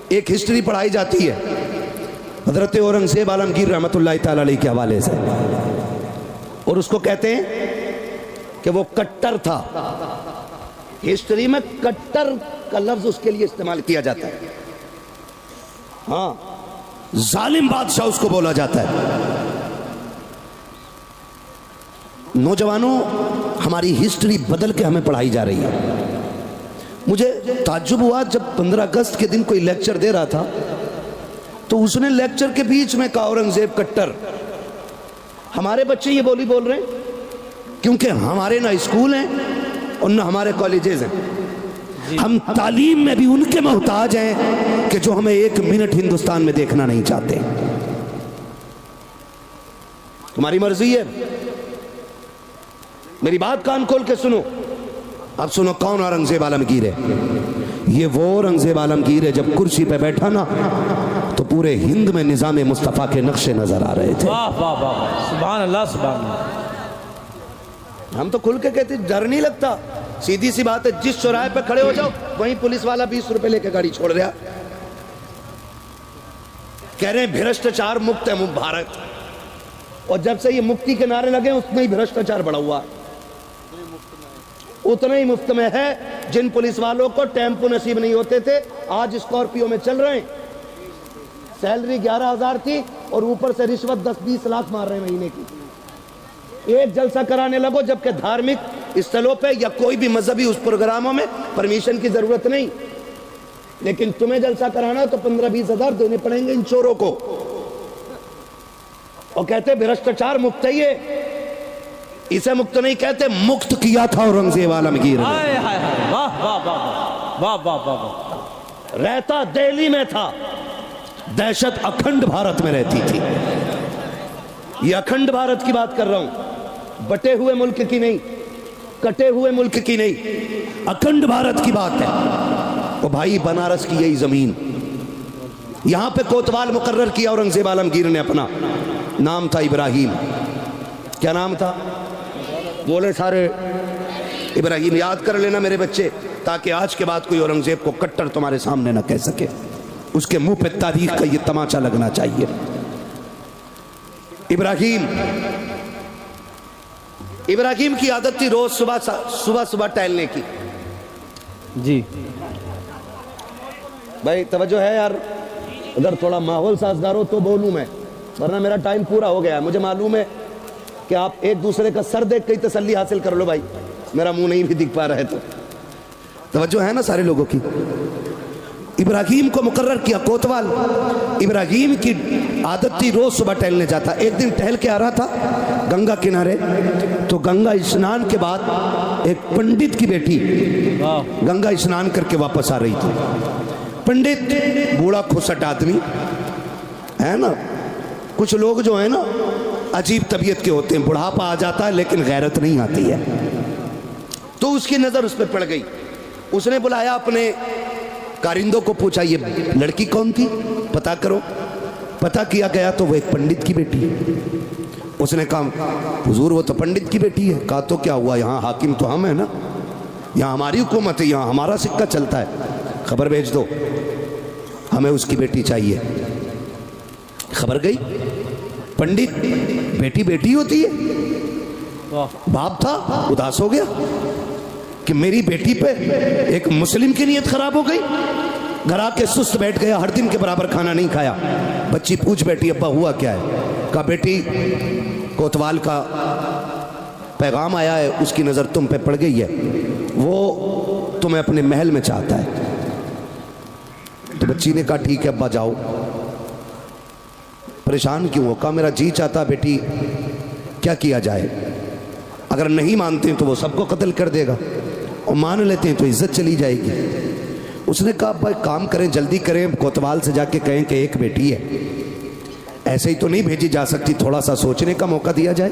ایک ہسٹری پڑھائی جاتی ہے حضرت اورنگزیب عالمگیر رحمت اللہ تعالی علیہ کے حوالے سے، اور اس کو کہتے ہیں کہ وہ کٹر تھا. ہسٹری میں کٹر کا لفظ اس کے لیے استعمال کیا جاتا ہے. ہاں، ظالم بادشاہ اس کو بولا جاتا ہے. نوجوانوں، ہماری ہسٹری بدل کے ہمیں پڑھائی جا رہی ہے. مجھے تعجب ہوا جب 15 اگست کے دن کوئی لیکچر دے رہا تھا تو اس نے لیکچر کے بیچ میں کہا اورنگزیب کٹر. ہمارے بچے یہ بولی بول رہے ہیں کیونکہ ہمارے نہ اسکول ہیں اور نہ ہمارے کالجز ہیں. ہم تعلیم میں بھی ان کے محتاج ہیں کہ جو ہمیں ایک منٹ ہندوستان میں دیکھنا نہیں چاہتے. تمہاری مرضی ہے، میری بات کان کھول کے سنو. اب سنو کون اورنگزیب عالمگیر ہے. یہ وہ اورنگزیب عالمگیر ہے جب کرسی پہ بیٹھا نا تو پورے ہند میں نظام مصطفیٰ کے نقشے نظر آ رہے تھے. واہ واہ واہ، سبحان اللہ سبحان اللہ. ہم تو کھل کے کہتے ڈر نہیں لگتا. سیدھی سی بات ہے، جس چوراہے پہ کھڑے ہو جاؤ وہیں پولیس والا 20 روپے لے کے گاڑی چھوڑ رہا. کہہ رہے ہیں بھرشٹاچار مکت ہے بھارت، اور جب سے یہ مکتی کے نعرے لگے اس میں ہی بھرشٹاچار بڑھا ہوا. اتنا ہی مفت میں ہے جن پولیس والوں کو ٹیمپو نصیب نہیں ہوتے تھے آج اسکارپیو میں چل رہے ہیں. سیلری 11,000 تھی اور اوپر سے رشوت 10-20 لاکھ مار رہے ہیں مہینے کی. ایک جلسہ کرانے لگو جبکہ دھارمک استھلوں پہ یا کوئی بھی مذہبی اس پروگراموں میں پرمیشن کی ضرورت نہیں، لیکن تمہیں جلسہ کرانا تو 15-20 ہزار دینے پڑیں گے ان چوروں کو. اور کہتے بھرشٹاچار مکت ہے. یہ اسے مکت نہیں کہتے، مکت کیا تھا اورنگزیب عالمگیر. ہائے ہائے ہائے، واہ واہ واہ واہ واہ واہ واہ. رہتا دہلی میں تھا، دہشت اکھنڈ بھارت میں رہتی تھی. یہ اکھنڈ بھارت کی بات کر رہا ہوں، بٹے ہوئے ملک کی نہیں، کٹے ہوئے ملک کی نہیں، اکھنڈ بھارت کی بات ہے. وہ بھائی بنارس کی یہی زمین، یہاں پہ کوتوال مقرر کیا اورنگزیب عالمگیر نے. اپنا نام تھا ابراہیم. کیا نام تھا؟ بولے سارے ابراہیم. یاد کر لینا میرے بچے، تاکہ آج کے بعد کوئی اورنگزیب کو کٹر تمہارے سامنے نہ کہہ سکے. اس کے منہ پہ تاریخ کا یہ تماچا لگنا چاہیے. ابراہیم کی عادت تھی روز صبح ٹہلنے کی. جی بھائی توجہ ہے یار، اگر تھوڑا ماحول سازگار ہو تو بولوں میں، ورنہ میرا ٹائم پورا ہو گیا ہے. مجھے معلوم ہے کہ آپ ایک دوسرے کا سر دیکھ کے تسلی حاصل کر لو. بھائی میرا منہ نہیں بھی دکھ پا رہا ہے تو توجہ ہے نا سارے لوگوں کی. ابراہیم کو مقرر کیا کوتوال. ابراہیم کی عادت تھی روز صبح ٹہلنے جاتا. ایک دن ٹہل کے آ رہا تھا گنگا کنارے، تو گنگا اسنان کے بعد ایک پنڈت کی بیٹی گنگا اسنان کر کے واپس آ رہی تھی. پنڈت بوڑھا کھسٹ آدمی ہے نا. کچھ لوگ جو ہیں نا عجیب طبیعت کے ہوتے ہیں، بڑھاپا آ جاتا ہے لیکن غیرت نہیں آتی ہے. تو اس کی نظر اس پہ پڑ گئی. اس نے بلایا اپنے کارندوں کو، پوچھا یہ لڑکی کون تھی، پتا کرو. پتا کیا گیا تو وہ ایک پنڈت کی بیٹی ہے. اس نے کہا حضور وہ تو پنڈت کی بیٹی ہے. کہا تو کیا ہوا، یہاں حاکم تو ہم ہیں نا، یہاں ہماری حکومت ہے، یہاں ہمارا سکہ چلتا ہے. خبر بھیج دو، ہمیں اس کی بیٹی چاہیے. خبر گئی. پنڈت بیٹی بیٹی ہوتی ہے. باپ تھا اداس ہو گیا کہ میری بیٹی پہ ایک مسلم کی نیت خراب ہو گئی. گھر آ کے سست بیٹھ گیا، ہر دن کے برابر کھانا نہیں کھایا. بچی پوچھ بیٹی ابا ہوا کیا ہے؟ کہا بیٹی کوتوال کا پیغام آیا ہے، اس کی نظر تم پہ پڑ گئی ہے، وہ تمہیں اپنے محل میں چاہتا ہے. تو بچی نے کہا ٹھیک ہے ابا جاؤ. پریشان کیوں ہو؟ کہا میرا جی چاہتا بیٹی کیا کیا جائے، اگر نہیں مانتے ہیں تو وہ سب کو قتل کر دے گا، اور مان لیتے ہیں تو عزت چلی جائے گی. اس نے کہا بھائی کام کریں، جلدی کریں، کوتوال سے جا کے کہیں کہ ایک بیٹی ہے، ایسے ہی تو نہیں بھیجی جا سکتی، تھوڑا سا سوچنے کا موقع دیا جائے.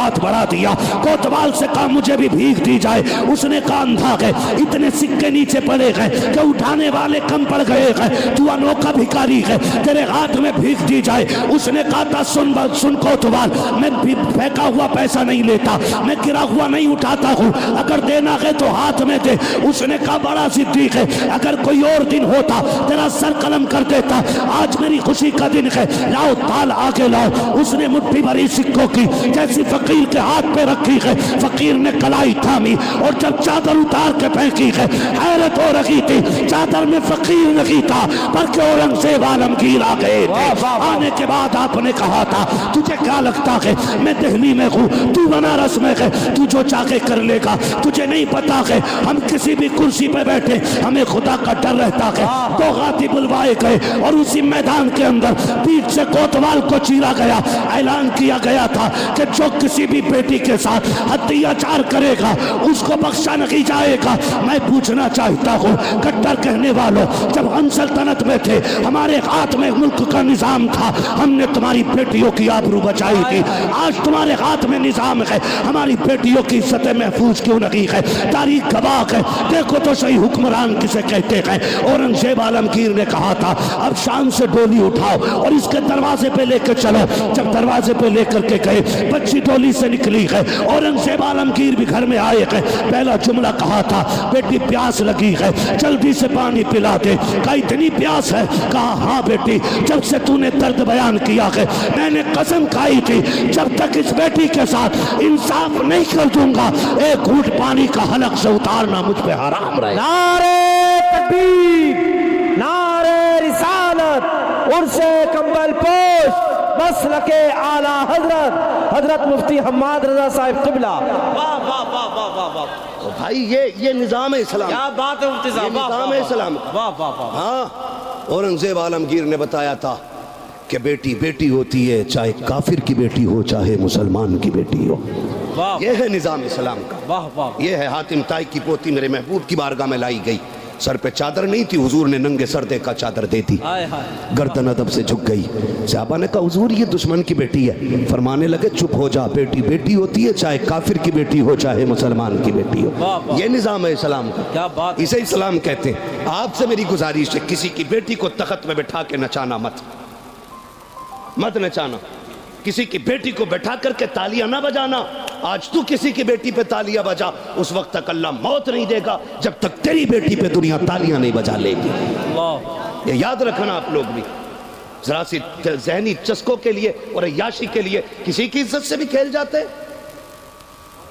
ہاتھ بڑھا دیا، کوتوال سے کہا مجھے بھی بھیک دی جائے، اس نے کہا اندھا ہے، اتنے سکے نیچے پڑے گئے کہ اٹھانے والے کم پڑ گئے ہیں، تو انوکھا بھکاری ہے، تیرے ہاتھ میں بھیک دی جائے۔ اس نے کہا تھا سن کوتوال، میں پھینکا ہوا پیسہ نہیں لیتا، میں گرا ہوا نہیں اٹھاتا ہوں، اگر دینا ہے تو ہاتھ میں دے۔ اس نے کہا بڑا صدیق ہے، اگر کوئی اور دن ہوتا تیرا سر قلم کر دیتا، آج میری خوشی کا دن ہے، لاؤ تال آگے لاؤ۔ اس نے مٹھی بھری سکوں کی جیسی فقیر کے ہاتھ پہ رکھی ہے، فقیر نے کلائی تھامی اور جب چادر اتار کے پھینکی ہے، حیرت ہو رہی تھی، چادر میں فقیر نہیں تھا بلکہ اورنگزیب عالمگیر آ گئے تھے۔ آنے کے بعد آپ نے کہا تھا تجھے کیا لگتا ہے میں دہلی میں ہوں، تو بنارس میں ہے، تو جو چاہے کر لے گا، تجھے نہیں پتا ہے ہم کسی بھی کرسی پہ بیٹھے ہمیں خدا کا ڈر رہتا ہے۔ دو غاتی بلوائے گئے اور اسی میدان کے اندر پیٹ سے کوتوال کو چیرا گیا، اعلان کیا گیا تھا کہ جو کسی بھی بیٹی کے ساتھ اتیاچار کرے گا اس کو بخشا نہیں جائے گا۔ میں پوچھنا چاہتا ہوں کٹر کہنے والوں، جب ہم سلطنت میں تھے ہمارے ہاتھ میں ملک کا نظام تھا، ہم نے تمہاری بیٹیوں کی آبرو بچائی تھی، آج تمہارے ہاتھ میں نظام ہے، ہماری بیٹیوں کی عزت محفوظ کیوں نہیں ہے؟ تاریخ گواہ ہے، دیکھو تو صحیح حکمران کسے کہتے ہیں۔ اورنگزیب عالمگیر نے کہا تھا اب شام سے ڈولی اٹھاؤ اور اس کے دروازے پہ لے کے چلو۔ جب دروازے پہ لے کر کے گئے، بچی ڈولی سے نکلی ہے، اورنگزیب عالمگیر بھی گھر میں آئے ہیں۔ پہلا جملہ کہا تھا بیٹی پیاس لگی ہے، جلدی سے پانی پلا دے۔ کہا اتنی پیاس ہے؟ کہا ہاں بیٹی، جب سے تو نے درد بیان کیا ہے میں نے قسم کھائی تھی جب تک اس بیٹی کے ساتھ انصاف نہیں کر دوں گا ایک گھونٹ پانی کا حلق سے اتارنا مجھ پہ حرام رہے۔ نعرہ تکبیر، نعرہ رسالت، عرس کمبل پوش، مسلک اعلی حضرت حضرت مفتی حماد رضا صاحب قبلہ۔ واہ واہ واہ واہ واہ واہ بھائی یہ نظام اسلام، کیا بات ہے مفتی صاحب، یہ نظام اسلام۔ واہ واہ واہ۔ ہاں اورنگزیب عالمگیر نے بتایا تھا کہ بیٹی بیٹی ہوتی ہے، چاہے کافر کی بیٹی ہو چاہے مسلمان کی بیٹی ہو۔ یہ ہے نظام اسلام کا۔ واہ واہ۔ یہ ہے حاتم طائی کی پوتی میرے محبوب کی بارگاہ میں لائی گئی، سر پہ چادر نہیں تھی، حضور نے ننگے سر دیکھا چادر دے دی، گردن ادب سے جھک گئی۔ صحابہ نے کہا حضور یہ دشمن کی بیٹی ہے، فرمانے لگے چپ ہو جا، بیٹی بیٹی ہوتی ہے چاہے کافر کی بیٹی ہو چاہے مسلمان کی بیٹی ہو۔ یہ نظام ہے اسلام کا، اسے اسلام کہتے ہیں۔ آپ سے میری گزارش ہے کسی کی بیٹی کو تخت میں بٹھا کے نچانا مت نچانا، کسی کی بیٹی کو بٹھا کر کے تالیاں نہ بجانا۔ آج تو کسی کی بیٹی پہ تالیاں بجا، اس وقت تک اللہ موت نہیں دے گا جب تک تیری بیٹی پہ دنیا تالیاں نہیں بجا لے گی۔ یہ یاد رکھنا آپ لوگ بھی، ذرا سی ذہنی چسکوں کے لیے اور عیاشی کے لیے کسی کی عزت سے بھی کھیل جاتے ہیں۔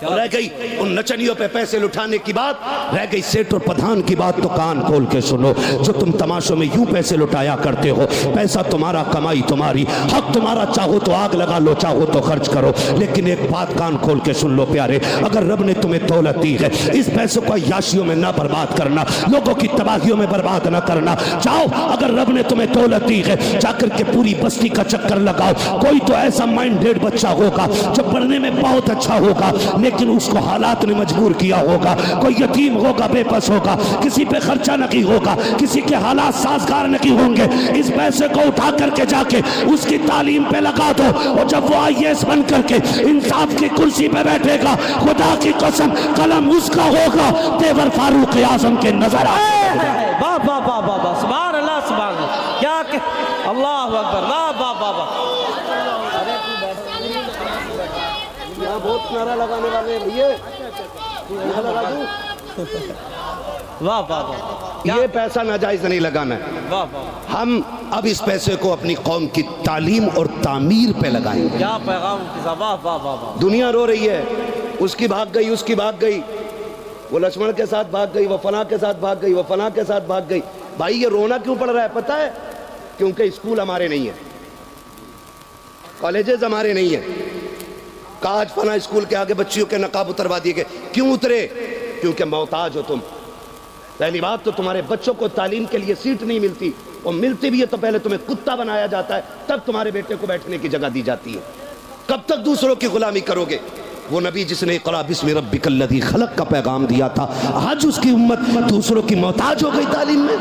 رہ گئی ان نچنیوں پہ پیسے لٹانے کی بات، رہ گئی سیٹ اور پدھان کی بات، تو کان کھول کے سنو۔ جو تم تماشوں میں یوں پیسے لٹایا کرتے ہو، پیسہ تمہارا، کمائی تمہاری، حق تمہارا، چاہو تو آگ لگا لو، چاہو تو خرچ کرو، لیکن ایک بات کان کھول کے سن لو پیارے، اگر رب نے تمہیں دولت دی ہے اس پیسوں کو عیاشیوں میں نہ برباد کرنا، لوگوں کی تباہیوں میں برباد نہ کرنا۔ جاؤ اگر رب نے تمہیں دولت دی ہے جا کر کے پوری بستی کا چکر لگاؤ، کوئی تو ایسا مائنڈیڈ بچہ ہوگا جو پڑھنے میں بہت اچھا ہوگا لیکن اس کو حالات نے مجبور کیا ہوگا، کوئی یتیم ہوگا، بے بس ہوگا، کسی پہ خرچہ نہیں ہوگا، کسی کے حالات سازگار نہیں ہوں گے، اس پیسے کو اٹھا کر کے جا کے اس کی تعلیم پہ لگا دو، اور جب وہ آئی ایس بن کر کے انصاف کی کرسی پہ بیٹھے گا خدا کی قسم قلم اس کا ہوگا تیور فاروق اعظم کے نظر آئے۔ واہ واہ واہ واہ واہ، سبحان اللہ سبحان اللہ، کیا کہ اللہ اکبر، واہ واہ واہ واہ۔ یہاں بہت نعرہ لگانے والے ہیں بھئیے، یہاں لگا دوں۔ واہ واہ واہ، یہ پیسہ ناجائز نہیں لگانا ہے، واہ واہ، ہم اب اس پیسے کو اپنی قوم کی تعلیم اور تعمیر پہ لگائیں گے۔ کیا پیغام کی صاحب، واہ واہ واہ واہ۔ دنیا رو رہی ہے، اس کی بھاگ گئی، اس کی بھاگ گئی، وہ لکشمن کے ساتھ بھاگ گئی، وہ فلاں کے ساتھ بھاگ گئی، وہ فلاں کے ساتھ بھاگ گئی۔ بھائی یہ رونا کیوں پڑ رہا ہے پتہ ہے؟ کیونکہ اسکول ہمارے نہیں ہیں، کالجز ہمارے نہیں ہیں۔ آج فلاں اسکول کے آگے بچیوں کے نقاب اتروا دیے گئے، کیوں اترے؟ کیونکہ محتاج ہو تم۔ پہلی بات تو تمہارے بچوں کو تعلیم کے لیے سیٹ نہیں ملتی، اور ملتی بھی ہے تو پہلے تمہیں کتا بنایا جاتا ہے، تب تمہارے بیٹے کو بیٹھنے کی جگہ دی جاتی ہے۔ کب تک دوسروں کی غلامی کرو گے؟ وہ نبی جس نے اقرا بسم ربک الذی خلق کا پیغام دیا تھا، آج اس کی امت دوسروں کی محتاج ہو گئی تعلیم میں۔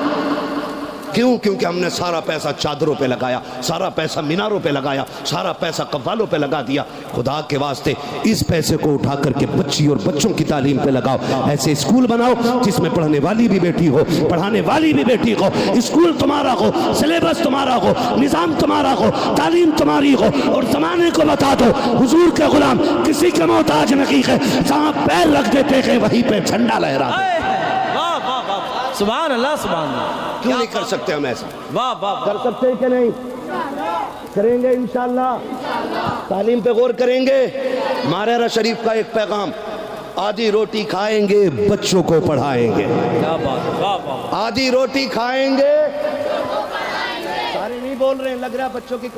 کیوں؟ کیونکہ ہم نے سارا پیسہ چادروں پہ لگایا، سارا پیسہ میناروں پہ لگایا، سارا پیسہ قوالوں پہ لگا دیا۔ خدا کے واسطے اس پیسے کو اٹھا کر کے بچی اور بچوں کی تعلیم پہ لگاؤ، ایسے اسکول بناؤ جس میں پڑھنے والی بھی بیٹی ہو، پڑھانے والی بھی بیٹی ہو، اسکول تمہارا ہو، سلیبس تمہارا ہو، نظام تمہارا ہو، تعلیم تمہاری ہو، اور زمانے کو بتا دو حضور کے غلام کسی کے محتاج نہیں ہے، جہاں پیر رکھ دیتے ہیں وہیں پہ جھنڈا لہرا دے۔ واہ واہ واہ، سبحان اللہ سبحان اللہ، کیوں نہیں کر سکتے ہم ایسا؟ واہ واہ، کر سکتے ہیں کہ نہیں؟ کریں گے انشاءاللہ، تعلیم پہ غور کریں گے۔ ماررہ شریف کا ایک پیغام، آدھی روٹی کھائیں گے بچوں کو پڑھائیں گے، کیا بات، واہ واہ، آدھی روٹی کھائیں گے، سارے نہیں بول رہے ہیں، لگ رہا ہے بچوں کی